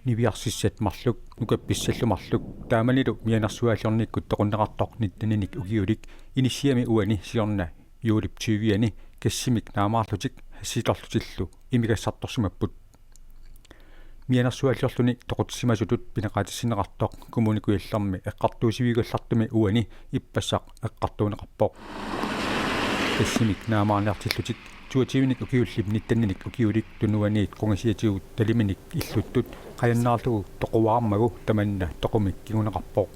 niviarsissat marluk nukappissallumarluk taamanilu mianarsuaallornikkut toqunneqartornitaninik ugiulik inisiami uani siorna juulip 20ani kassimik naamaarlutik hassitorlutillu imigassartorsimapput mianarsuaallorluni toqutissimasutut pinaqaatissineqartoq kommunikuillarmi eqqartuusivigullartumi uani ippassaq eqqartuuneqarpoq kassimik naamaarniartillutik tuativinik ukiullip nittanninik ukiulik tunuaniit qongasiatigut taliminik illuttut qayannaarlugu toquaarmagu tamanna toqumik kiguneqarpoq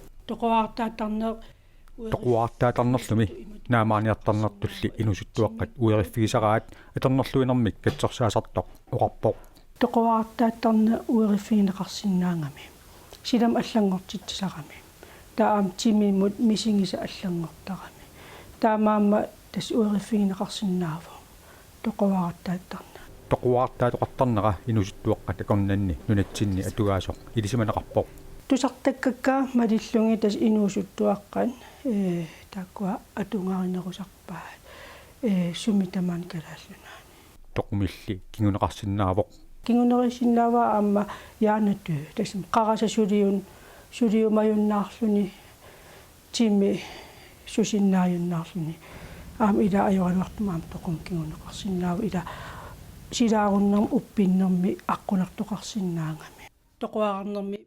toquaartaatarnerlumi naamaarniartarnertulli inusuttuaqqat ueriffigisaraat atarnerluinermik katsorsaasartoq oqarpoq toquaartaattarna ueriffigineqarsinnaangami silam allangortitsisarami taam timimut misingisa allangortarami taamaamma tas ueriffigineqarsinnaavo toquaartaatoqartarnera inusuttuaqqat akornanni nunatsinni atugaasoq ilisimaneqarpoq tusartakkakkaa malillungi tas inusuttuaqqan takkua atungarinerusarpaa sumitaman kalaallunaani toqumilli kinguneqarsinnaavoq kingunerisinnava amma yaanatu tasum qarasa suliumajunnaarluni timmi susinnaajunnaarluni ila ajoraluartumaam toqum kinguneqarsinnaavu ila silaarunnam uppinnermi aqunertoqarsinnaangami toquaarnermi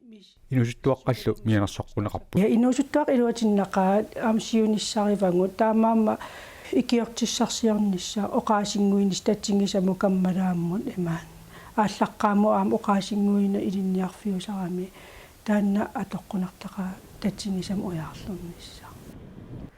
inusuttuaqqallu mianarsoqquneqarpu ja inusuttuaq iluatinnaqaat siunissarivangu taamaamma ikiortissarsiornissa oqaasinguinis tatsingisamu kammalaammun imaan ааllaqqaamu aam oqaasinguina ilinniarfiusarami taanna atoqqunartaqa tatsingisam ujaarlernissa